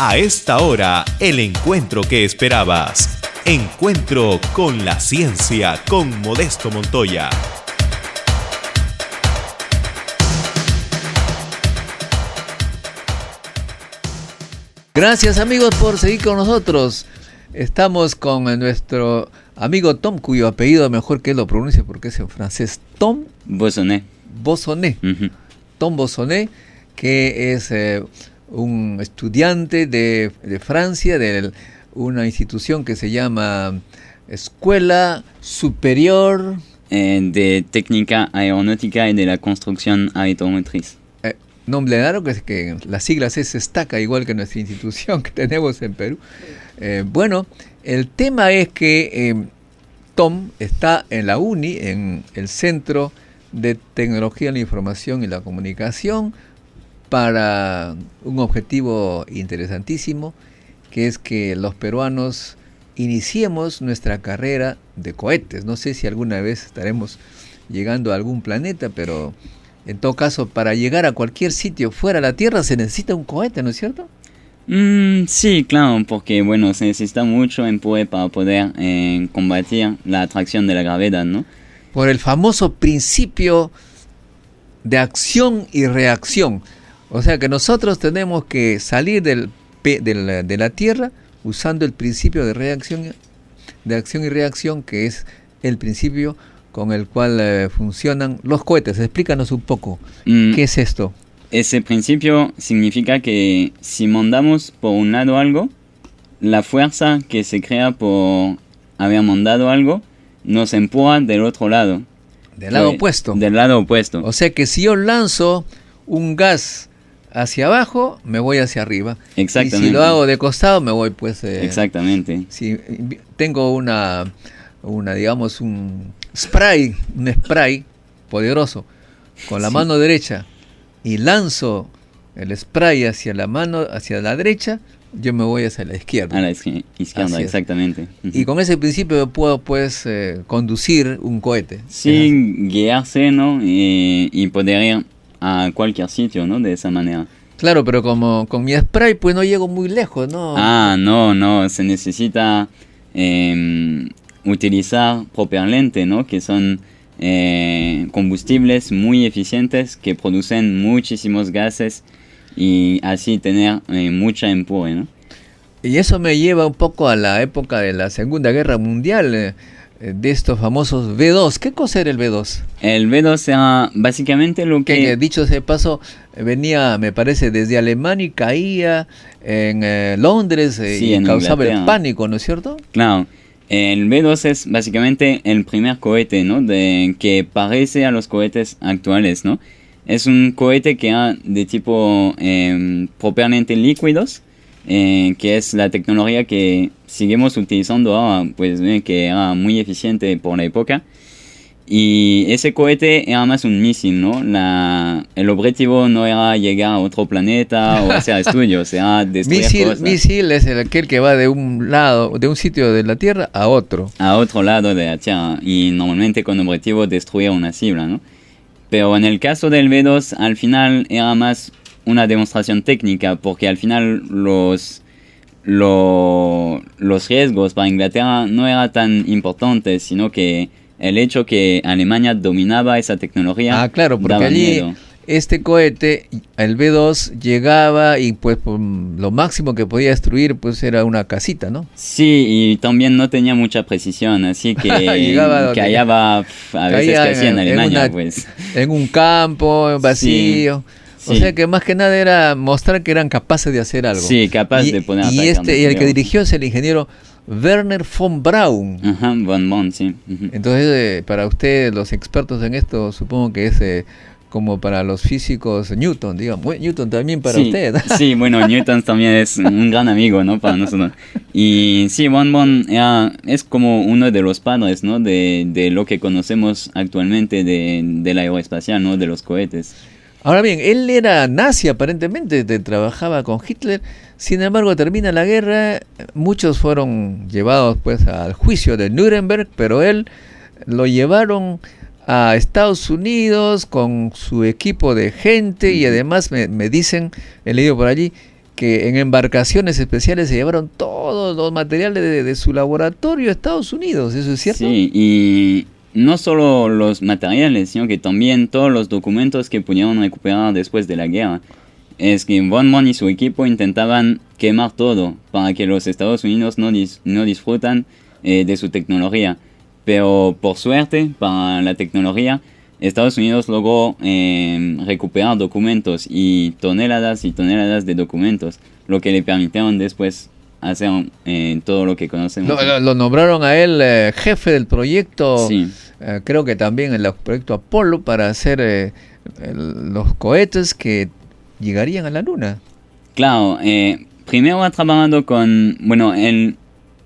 A esta hora, el encuentro que esperabas. Encuentro con la ciencia con Modesto Montoya. Gracias amigos por seguir con nosotros. Estamos con nuestro amigo Tom, cuyo apellido mejor que él lo pronuncie porque es en francés. Tom Bossonnet. Tom Bossonnet, que es un estudiante de Francia, de una institución que se llama Escuela Superior de Técnica Aeronáutica y de la Construcción Automotriz. Nombre raro, que las siglas es Estaca, igual que nuestra institución que tenemos en Perú. Bueno, el tema es que Tom está en la UNI, en el Centro de Tecnología de la Información y la Comunicación, para un objetivo interesantísimo, que es que los peruanos iniciemos nuestra carrera de cohetes. No sé si alguna vez estaremos llegando a algún planeta, pero en todo caso, para llegar a cualquier sitio fuera de la Tierra se necesita un cohete, ¿no es cierto? Sí, claro, porque bueno, se necesita mucho empuje para poder combatir la atracción de la gravedad, ¿no? Por el famoso principio de acción y reacción. O sea que nosotros tenemos que salir de la Tierra usando el principio de acción y reacción, que es el principio con el cual funcionan los cohetes. Explícanos un poco, ¿qué es esto? Ese principio significa que si mandamos por un lado algo, la fuerza que se crea por haber mandado algo nos empuja del otro lado. Del lado opuesto. Del lado opuesto. O sea que si yo lanzo un gas hacia abajo, me voy hacia arriba. Exactamente. Y si lo hago de costado, me voy pues... Exactamente. Si tengo digamos, un spray poderoso con la mano derecha y lanzo el spray hacia la derecha, yo me voy hacia la izquierda. A la izquierda, exactamente. Y con ese principio puedo pues conducir un cohete. Sí, guiarse, ¿no? Y poder ir a cualquier sitio, ¿no? De esa manera. Claro, pero como con mi spray pues no llego muy lejos, ¿no? No, se necesita utilizar propelente, ¿no? Que son combustibles muy eficientes que producen muchísimos gases y así tener mucha empuje, ¿no? Y eso me lleva un poco a la época de la Segunda Guerra Mundial, de estos famosos V2. ¿Qué cosa era el V2? El V2 era básicamente lo que dicho sea de paso, venía, me parece, desde Alemania y caía en Londres y causaba el pánico, ¿no es cierto? Claro. El V2 es básicamente el primer cohete, ¿no? Que parece a los cohetes actuales, ¿no? Es un cohete que era de tipo propelente líquidos, que es la tecnología que seguimos utilizando ahora, pues que era muy eficiente por la época. Y ese cohete era más un misil, ¿no? El objetivo no era llegar a otro planeta o hacer estudios, era destruir cosas. Misil es aquel que va de un sitio de la Tierra a otro. A otro lado de la Tierra, y normalmente con el objetivo de destruir una cibla, ¿no? Pero en el caso del V2, al final era más una demostración técnica, porque al final los riesgos para Inglaterra no eran tan importantes, sino que el hecho que Alemania dominaba esa tecnología. Claro, porque allí miedo. Este cohete, el V2, llegaba y pues lo máximo que podía destruir pues era una casita, ¿no? Sí, y también no tenía mucha precisión, así que callaba a veces que hacía en Alemania, pues. En un campo vacío. Sí. O sea que más que nada era mostrar que eran capaces de hacer algo. Sí, capaz de poner y el que dirigió es el ingeniero Wernher von Braun. Von Braun, sí. Entonces, para ustedes, los expertos en esto, supongo que es como para los físicos Newton, digamos. Bueno, Newton también para usted. Sí, bueno, Newton también es un gran amigo, ¿no? Para nosotros. Y sí, von Braun es como uno de los padres, ¿no? De lo que conocemos actualmente de la aeroespacial, ¿no? De los cohetes. Ahora bien, él era nazi aparentemente, trabajaba con Hitler. Sin embargo, termina la guerra, muchos fueron llevados pues al juicio de Nuremberg, pero él lo llevaron a Estados Unidos con su equipo de gente y además me dicen, he leído por allí, que en embarcaciones especiales se llevaron todos los materiales de su laboratorio a Estados Unidos, ¿eso es cierto? Sí, y no solo los materiales, sino que también todos los documentos que pudieron recuperar después de la guerra. Es que Von Braun y su equipo intentaban quemar todo para que los Estados Unidos no disfrutan de su tecnología. Pero por suerte, para la tecnología, Estados Unidos logró recuperar documentos y toneladas de documentos, lo que le permitieron después hacer todo lo que conocemos. Lo nombraron a él jefe del proyecto, Sí. Creo que también en el proyecto Apolo, para hacer los cohetes que llegarían a la Luna. Claro, primero ha trabajado con, bueno, en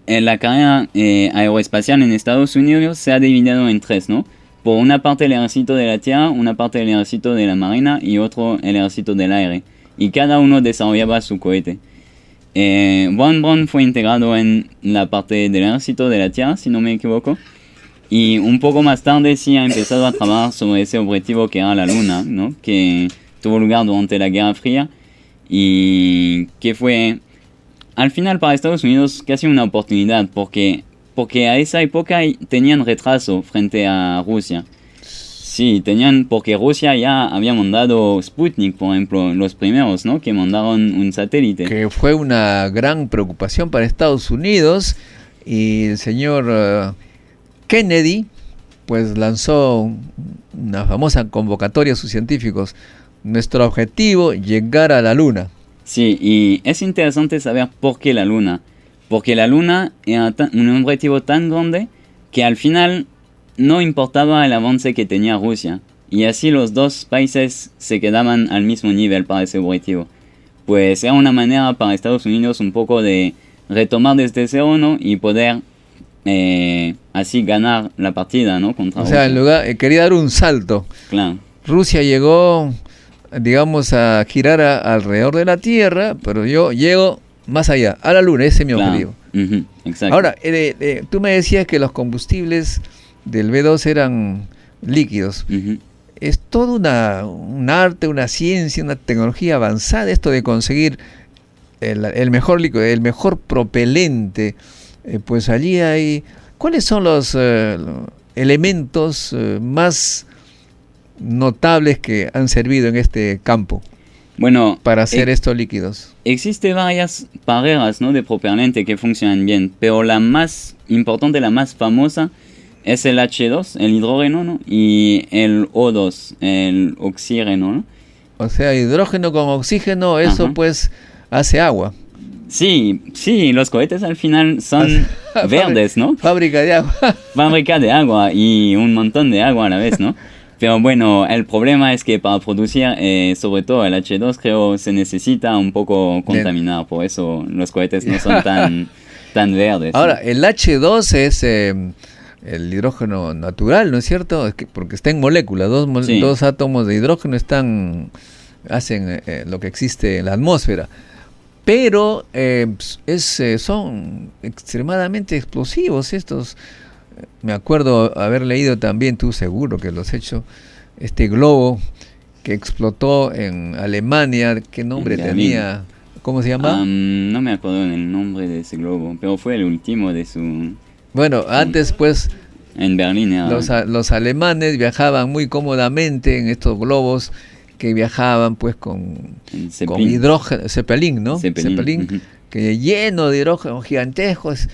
la carrera aeroespacial en Estados Unidos se ha dividido en tres, ¿no? Por una parte el ejército de la tierra, una parte el ejército de la marina y otro el ejército del aire. Y cada uno desarrollaba su cohete. Von Braun fue integrado en la parte del ejército de la tierra, si no me equivoco. Y un poco más tarde sí ha empezado a trabajar sobre ese objetivo que era la Luna, ¿no? Que tuvo lugar durante la Guerra Fría y que fue al final para Estados Unidos casi una oportunidad porque a esa época tenían retraso frente a Rusia. Sí, porque Rusia ya había mandado Sputnik, por ejemplo, los primeros, ¿no? Que mandaron un satélite. Que fue una gran preocupación para Estados Unidos, y el señor Kennedy pues lanzó una famosa convocatoria a sus científicos. Nuestro objetivo, llegar a la Luna. Sí, y es interesante saber por qué la Luna. Porque la Luna era un objetivo tan grande que al final no importaba el avance que tenía Rusia. Y así los dos países se quedaban al mismo nivel para ese objetivo. Pues era una manera para Estados Unidos un poco de retomar desde cero, ¿no? Y poder así ganar la partida, ¿no? Contra Rusia. En lugar, quería dar un salto. Claro. Rusia llegó, digamos, a girar alrededor de la Tierra, pero yo llego más allá, a la Luna, ese es mi objetivo. Exacto. Ahora, tú me decías que los combustibles del B2 eran líquidos. Es todo un arte, una ciencia, una tecnología avanzada, esto de conseguir el mejor líquido, el mejor propelente. Pues allí hay... ¿Cuáles son los elementos más notables que han servido en este campo? Bueno, para hacer estos líquidos. Existen varias barreras, ¿no? De propelente que funcionan bien, pero la más importante, la más famosa, es el H2, el hidrógeno, ¿no? Y el O2, el oxígeno, ¿no? O sea, hidrógeno con oxígeno, eso Ajá. Pues hace agua. Sí, los cohetes al final son verdes, ¿no? Fábrica de agua. Fábrica de agua y un montón de agua a la vez, ¿no? Pero bueno, el problema es que para producir, sobre todo el H2, creo se necesita un poco contaminar. Por eso los cohetes no son tan verdes. Ahora, el H2 es el hidrógeno natural, ¿no es cierto? Es que porque está en molécula, dos átomos de hidrógeno hacen lo que existe en la atmósfera. Pero son extremadamente explosivos estos. Me acuerdo haber leído también, tú seguro que lo has hecho, este globo que explotó en Alemania. ¿Qué nombre tenía? ¿Cómo se llama? No me acuerdo el nombre de ese globo, pero fue el último de su... Bueno, antes pues... En Berlín era... Los alemanes viajaban muy cómodamente en estos globos que viajaban pues con hidrógeno, Zeppelin, ¿no? Zeppelin, que lleno de hidrógeno, gigantescos.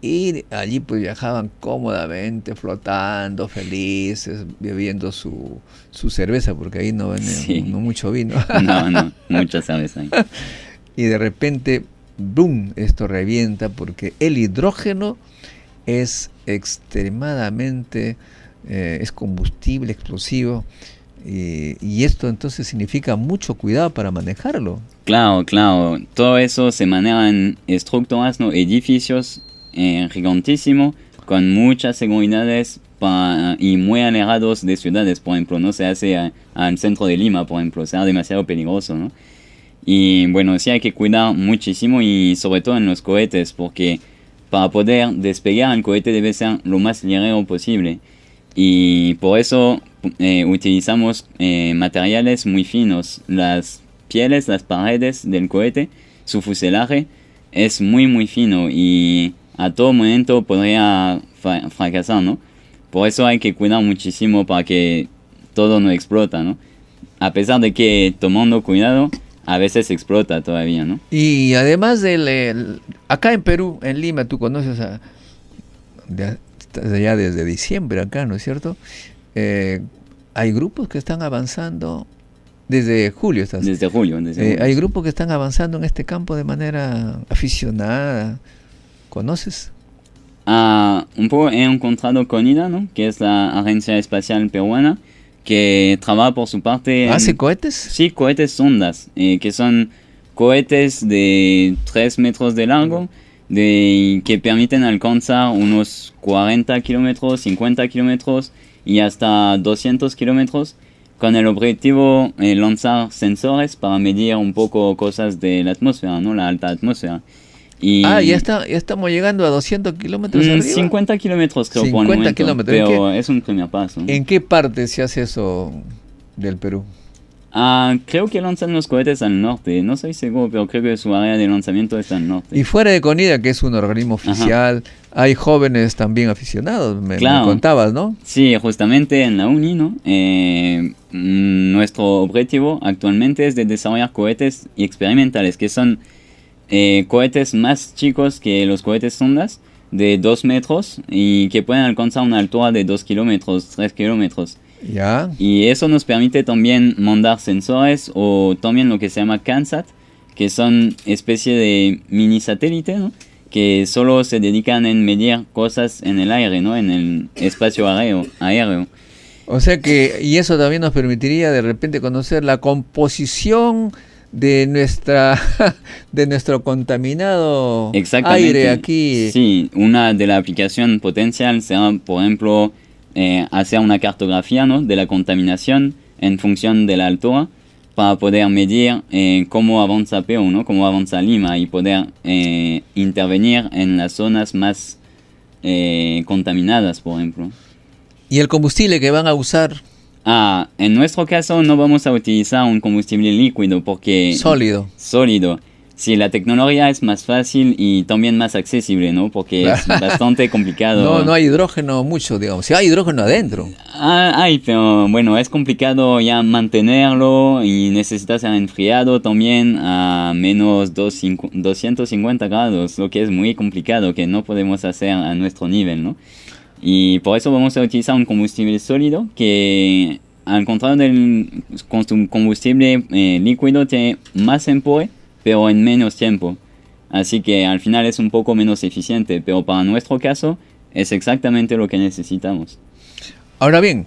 Y allí pues viajaban cómodamente, flotando, felices, bebiendo su cerveza, porque ahí no venden no mucho vino. No, mucha cerveza ahí. Y de repente, ¡boom!, esto revienta porque el hidrógeno es extremadamente, es combustible, explosivo. Y esto entonces significa mucho cuidado para manejarlo. Claro. Todo eso se maneja en estructuras, ¿no? Edificios gigantísimo, con muchas seguridades y muy alejados de ciudades, por ejemplo, no se hace al centro de Lima, por ejemplo, será demasiado peligroso, ¿no? Y bueno, sí hay que cuidar muchísimo y sobre todo en los cohetes, porque para poder despegar el cohete debe ser lo más ligero posible y por eso utilizamos materiales muy finos. Las pieles, las paredes del cohete su fuselaje es muy muy fino y a todo momento podría fracasar, ¿no? Por eso hay que cuidar muchísimo para que todo no explota, ¿no? A pesar de que tomando cuidado, a veces explota todavía, ¿no? Y además acá en Perú, en Lima, tú conoces estás allá desde diciembre acá, ¿no es cierto? Hay grupos que están avanzando desde julio. Desde julio. Hay grupos que están avanzando en este campo de manera aficionada. ¿Conoces? Un poco he encontrado con IDA, ¿no? Que es la Agencia Espacial Peruana, que trabaja por su parte... ¿Hace cohetes? Sí, cohetes sondas, que son cohetes de 3 metros de largo, que permiten alcanzar unos 40 kilómetros, 50 kilómetros y hasta 200 kilómetros, con el objetivo de lanzar sensores para medir un poco cosas de la atmósfera, ¿no? La alta atmósfera. Y ya estamos llegando a 200 kilómetros arriba. 50 kilómetros creo 50 por el momento, kilómetros. pero es un primer paso, ¿no? ¿En qué parte se hace eso del Perú? Creo que lanzan los cohetes al norte, no soy seguro, pero creo que su área de lanzamiento está al norte. Y fuera de CONIDA, que es un organismo oficial, hay jóvenes también aficionados, me contabas, ¿no? Sí, justamente en la UNI, ¿no? Nuestro objetivo actualmente es de desarrollar cohetes experimentales, que son cohetes más chicos que los cohetes sondas, de 2 metros, y que pueden alcanzar una altura de 2 kilómetros, 3 kilómetros. Ya. Y eso nos permite también mandar sensores o también lo que se llama CANSAT, que son especie de mini satélite, ¿no? Que solo se dedican en medir cosas en el aire, ¿no? En el espacio aéreo. O sea que, y eso también nos permitiría de repente conocer la composición de nuestro contaminado aire aquí. Sí, una de las aplicaciones potenciales será, por ejemplo, hacer una cartografía, ¿no? De la contaminación en función de la altura, para poder medir cómo avanza Perú, ¿no? Cómo avanza Lima, y poder intervenir en las zonas más contaminadas, por ejemplo. ¿Y el combustible que van a usar? En nuestro caso no vamos a utilizar un combustible líquido porque... Sólido. Sí, la tecnología es más fácil y también más accesible, ¿no? Porque es bastante complicado. No hay hidrógeno mucho, digamos. Si hay hidrógeno adentro. Hay, pero bueno, es complicado ya mantenerlo y necesita ser enfriado también a menos 250 grados, lo que es muy complicado, que no podemos hacer a nuestro nivel, ¿no? Y por eso vamos a utilizar un combustible sólido que, al contrario del combustible líquido, tiene más empuje, pero en menos tiempo. Así que al final es un poco menos eficiente, pero para nuestro caso es exactamente lo que necesitamos. Ahora bien,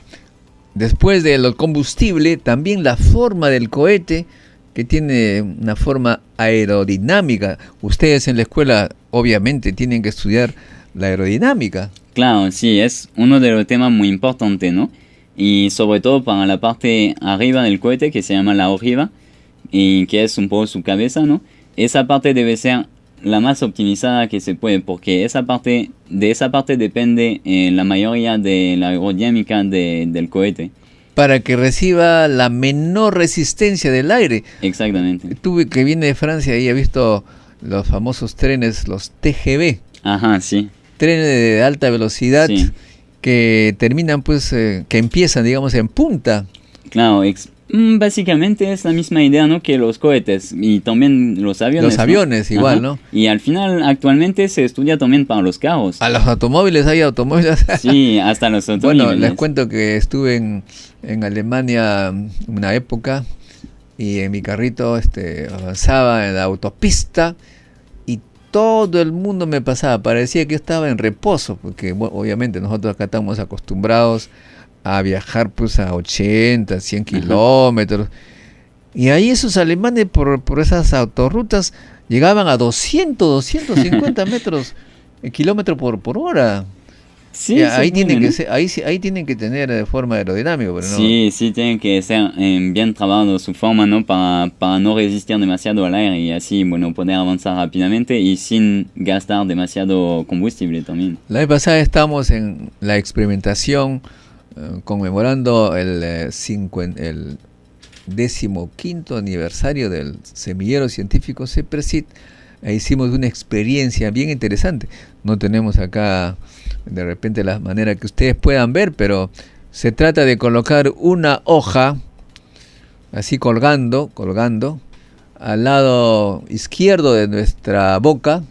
después del combustible, también la forma del cohete, que tiene una forma aerodinámica. Ustedes en la escuela obviamente tienen que estudiar la aerodinámica. Claro, sí, es uno de los temas muy importantes, ¿no? Y sobre todo para la parte arriba del cohete, que se llama la ojiva, y que es un poco su cabeza, ¿no? Esa parte debe ser la más optimizada que se puede, porque de esa parte depende la mayoría de la aerodinámica del cohete. Para que reciba la menor resistencia del aire. Exactamente. Tú que viene de Francia y he visto los famosos trenes, los TGV. Ajá, sí. Trenes de alta velocidad, sí, que terminan pues, que empiezan, digamos, en punta. Claro, básicamente es la misma idea, ¿no? Que los cohetes y también los aviones. Los aviones, ¿no? Igual, ajá, ¿no? Y al final, actualmente se estudia también para los carros. ¿A los automóviles hay automóviles? Sí, hasta los automóviles. Bueno, les cuento que estuve en Alemania una época y en mi carrito avanzaba en la autopista y todo el mundo me pasaba. Parecía que yo estaba en reposo, porque bueno, obviamente nosotros acá estamos acostumbrados a viajar pues a 80, 100 kilómetros. Y ahí esos alemanes por esas autorrutas llegaban a 250 kilómetros por hora. Sí, ahí tienen que ser, ahí tienen que tener forma aerodinámica, pero no. Sí, tienen que ser bien trabajado su forma, ¿no? Para no resistir demasiado al aire y así, bueno, poder avanzar rápidamente y sin gastar demasiado combustible también. La vez pasada estábamos en la experimentación conmemorando el 15º aniversario del semillero científico CEPRESID, hicimos una experiencia bien interesante. No tenemos acá de repente la manera que ustedes puedan ver, pero se trata de colocar una hoja así colgando al lado izquierdo de nuestra boca,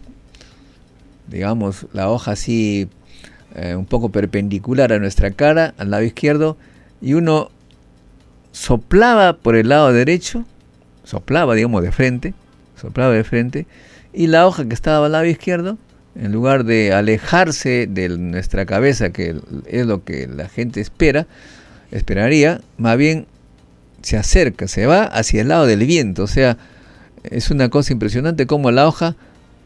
digamos la hoja así un poco perpendicular a nuestra cara, al lado izquierdo, y uno soplaba por el lado derecho, soplaba digamos de frente, y la hoja que estaba al lado izquierdo, en lugar de alejarse de nuestra cabeza, que es lo que la gente esperaría, más bien se acerca, se va hacia el lado del viento. O sea, es una cosa impresionante cómo la hoja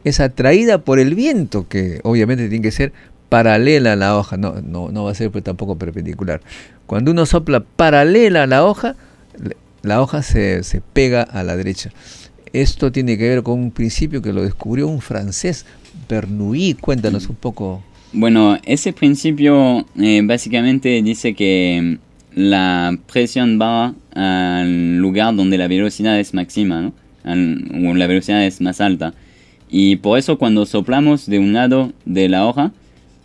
es atraída por el viento, que obviamente tiene que ser paralela a la hoja, no va a ser pues tampoco perpendicular. Cuando uno sopla paralela a la hoja se pega a la derecha. Esto tiene que ver con un principio que lo descubrió un francés, Bernoulli. Cuéntanos un poco. Bueno, ese principio básicamente dice que la presión va al lugar donde la velocidad es máxima, ¿no? O la velocidad es más alta. Y por eso cuando soplamos de un lado de la hoja,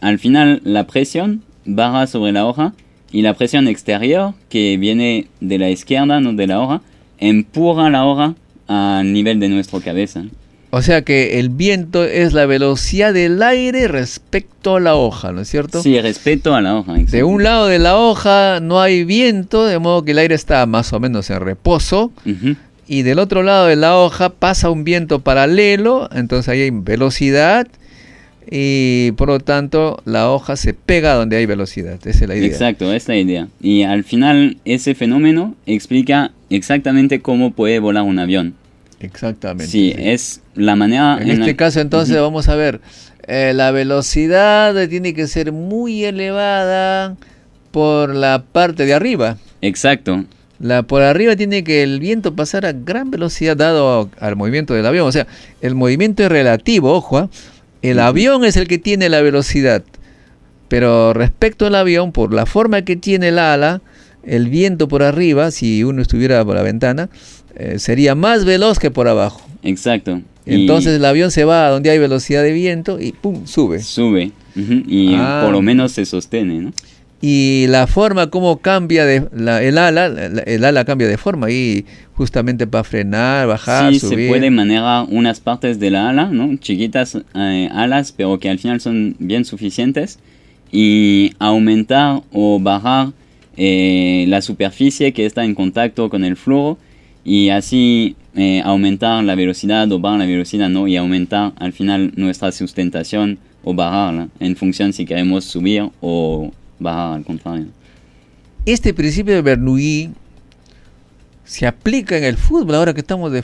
al final la presión baja sobre la hoja y la presión exterior que viene de la izquierda, no de la hoja, empuja la hoja al nivel de nuestra cabeza. O sea que el viento es la velocidad del aire respecto a la hoja, ¿no es cierto? Sí, respecto a la hoja. Exacto. De un lado de la hoja no hay viento, de modo que el aire está más o menos en reposo. Uh-huh. Y del otro lado de la hoja pasa un viento paralelo, entonces ahí hay velocidad y por lo tanto la hoja se pega donde hay velocidad. Esa es la idea. Exacto, esa es la idea. Y al final ese fenómeno explica exactamente cómo puede volar un avión. Exactamente. Sí, es la manera... En este caso entonces vamos a ver, la velocidad tiene que ser muy elevada por la parte de arriba. Exacto. Por arriba tiene que el viento pasar a gran velocidad dado al movimiento del avión. O sea, el movimiento es relativo, ojo, el avión es el que tiene la velocidad. Pero respecto al avión, por la forma que tiene el ala, el viento por arriba, si uno estuviera por la ventana, sería más veloz que por abajo. Exacto. Entonces el avión se va a donde hay velocidad de viento y ¡pum! Sube. Sube. Uh-huh. Y por lo menos se sostiene, ¿no? Y la forma como cambia el ala cambia de forma y justamente para frenar, bajar, sí, subir. Se puede manejar unas partes de la ala, ¿no? Chiquitas alas, pero que al final son bien suficientes, y aumentar o bajar la superficie que está en contacto con el flujo, y así aumentar la velocidad o bajar la velocidad, ¿no? Y aumentar al final nuestra sustentación o bajarla en función si queremos subir o bajar al contrario. Este principio de Bernoulli se aplica en el fútbol, ahora que estamos de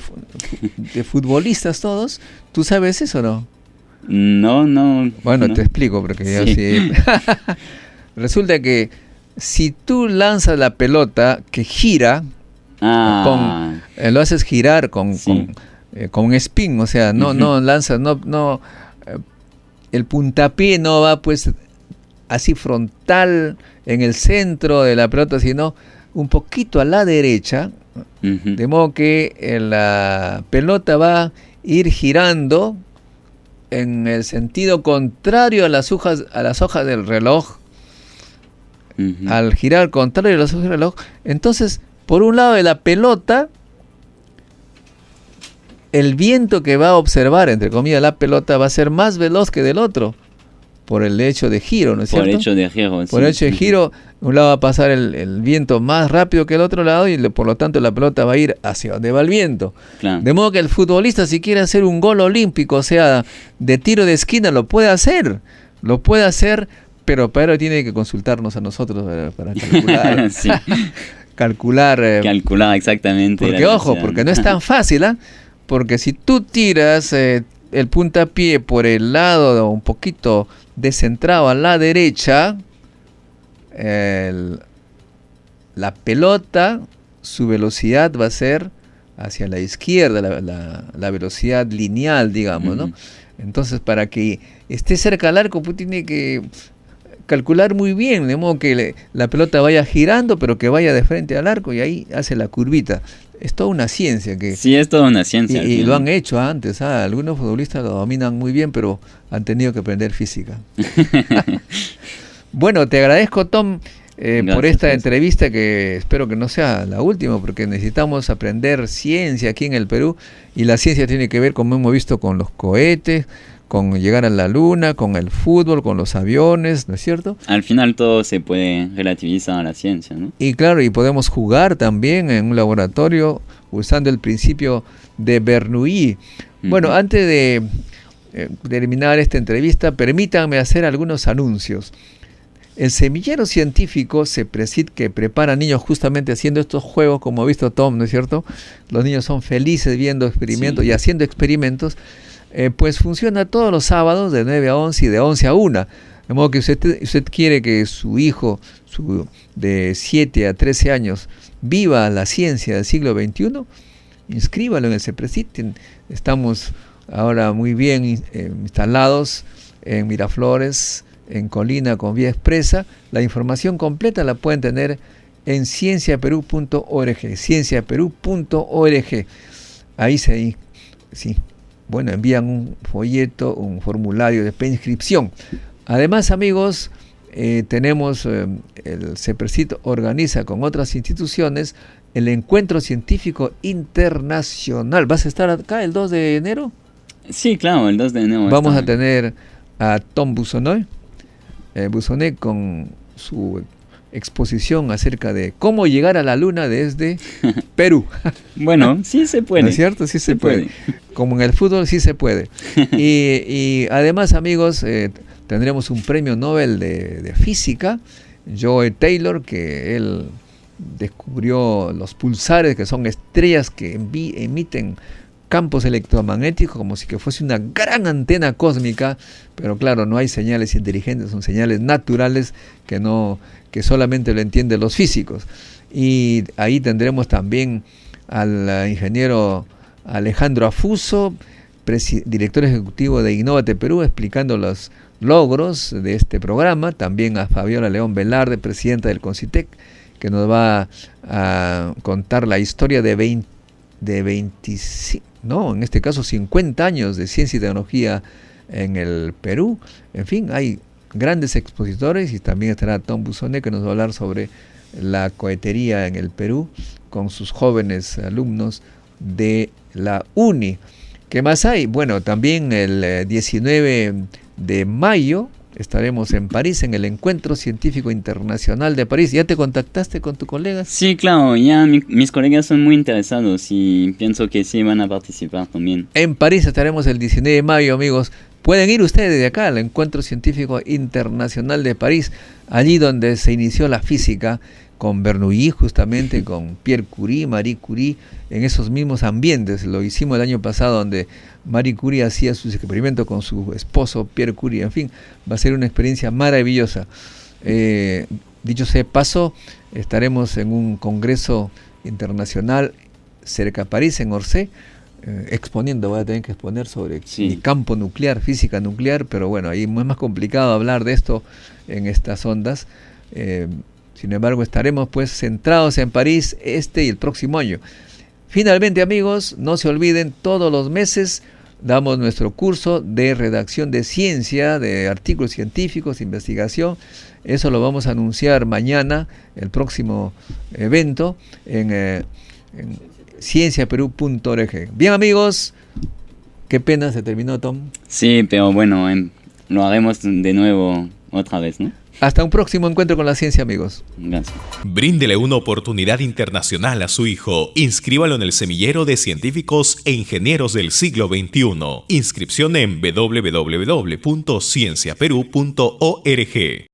futbolistas todos. ¿Tú sabes eso o no? No. Bueno, no. te explico porque Sí. yo sí. Resulta que si tú lanzas la pelota que gira, lo haces girar con un spin, o sea, no lanzas, el puntapié no va pues así frontal en el centro de la pelota, sino un poquito a la derecha, Uh-huh. de modo que la pelota va a ir girando en el sentido contrario a las hojas del reloj. Uh-huh. Al girar contrario a las hojas del reloj, entonces por un lado de la pelota, el viento que va a observar, entre comillas, la pelota va a ser más veloz que del otro, por el hecho de giro, ¿no es cierto? Por el hecho de giro, Por el hecho de giro, un lado va a pasar el viento más rápido que el otro lado y por lo tanto la pelota va a ir hacia donde va el viento. Claro. De modo que el futbolista, si quiere hacer un gol olímpico, o sea, de tiro de esquina, lo puede hacer, pero para ello tiene que consultarnos a nosotros para calcular. Sí. Calcular exactamente. Porque ojo, porque no es tan fácil, ¿eh? Porque si tú tiras el puntapié por el lado un poquito descentrado a la derecha, la pelota, su velocidad va a ser hacia la izquierda, la velocidad lineal, digamos, ¿no? Entonces, para que esté cerca al arco, pues tiene que calcular muy bien, de modo que la pelota vaya girando, pero que vaya de frente al arco y ahí hace la curvita. Es toda una ciencia que... Sí, es toda una ciencia. Y lo han hecho antes, algunos futbolistas lo dominan muy bien, pero han tenido que aprender física. Bueno, te agradezco, Tom, por esta entrevista, que espero que no sea la última, porque necesitamos aprender ciencia aquí en el Perú, y la ciencia tiene que ver, como hemos visto, con los cohetes, con llegar a la luna, con el fútbol, con los aviones, ¿no es cierto? Al final todo se puede relativizar a la ciencia, ¿no? Y claro, y podemos jugar también en un laboratorio usando el principio de Bernoulli. Bueno, antes de terminar esta entrevista, permítanme hacer algunos anuncios. El semillero científico CEPRESID, que prepara niños justamente haciendo estos juegos, como ha visto Tom, ¿no es cierto? Los niños son felices viendo experimentos y haciendo experimentos. Pues funciona todos los sábados de 9 a 11 y de 11 a 1. De modo que usted quiere que su hijo de 7 a 13 años viva la ciencia del siglo XXI, inscríbalo en el CEPRESID. Estamos ahora muy bien instalados en Miraflores, en Colina, con vía expresa. La información completa la pueden tener en cienciaperú.org, cienciaperú.org. Ahí envían un folleto, un formulario de preinscripción. Además, amigos, tenemos, el CEPRESID organiza con otras instituciones el Encuentro Científico Internacional. ¿Vas a estar acá el 2 de enero? Sí, claro, el 2 de enero. Vamos a tener a Tom Busonet con su exposición acerca de cómo llegar a la luna desde Perú. Bueno, sí se puede. ¿No es cierto? Sí se puede. Como en el fútbol, sí se puede. Y además, amigos, tendremos un premio Nobel de física, Joe Taylor, que él descubrió los pulsares, que son estrellas que emiten campos electromagnéticos como si que fuese una gran antena cósmica, pero claro, no hay señales inteligentes, son señales naturales que solamente lo entienden los físicos. Y ahí tendremos también al ingeniero Alejandro Afuso, director ejecutivo de Innovate Perú, explicando los logros de este programa. También a Fabiola León Velarde, presidenta del CONCITEC, que nos va a contar la historia de 50 años de ciencia y tecnología en el Perú. En fin, hay grandes expositores, y también estará Tom Busonet, que nos va a hablar sobre la cohetería en el Perú con sus jóvenes alumnos de la UNI. ¿Qué más hay? Bueno, también el 19 de mayo estaremos en París, en el Encuentro Científico Internacional de París. ¿Ya te contactaste con tus colegas? Sí, claro, ya mis colegas son muy interesados y pienso que sí van a participar también. En París estaremos el 19 de mayo, amigos. Pueden ir ustedes de acá al Encuentro Científico Internacional de París, allí donde se inició la física, con Bernoulli, justamente, con Pierre Curie, Marie Curie, en esos mismos ambientes. Lo hicimos el año pasado, donde Marie Curie hacía sus experimentos con su esposo Pierre Curie. En fin, va a ser una experiencia maravillosa. Dicho sea de paso, estaremos en un congreso internacional cerca de París, en Orsay, exponiendo. Voy a tener que exponer sobre el campo nuclear, física nuclear, pero bueno, ahí es más complicado hablar de esto en estas ondas. Sin embargo, estaremos pues centrados en París y el próximo año. Finalmente, amigos, no se olviden, todos los meses damos nuestro curso de redacción de ciencia, de artículos científicos, investigación. Eso lo vamos a anunciar mañana, el próximo evento, en cienciaperú.org. Bien, amigos, qué pena se terminó, Tom. Sí, pero bueno, lo haremos de nuevo otra vez, ¿no? Hasta un próximo encuentro con la ciencia, amigos. Gracias. Bríndele una oportunidad internacional a su hijo. Inscríbalo en el Semillero de Científicos e Ingenieros del Siglo XXI. Inscripción en www.cienciaperú.org.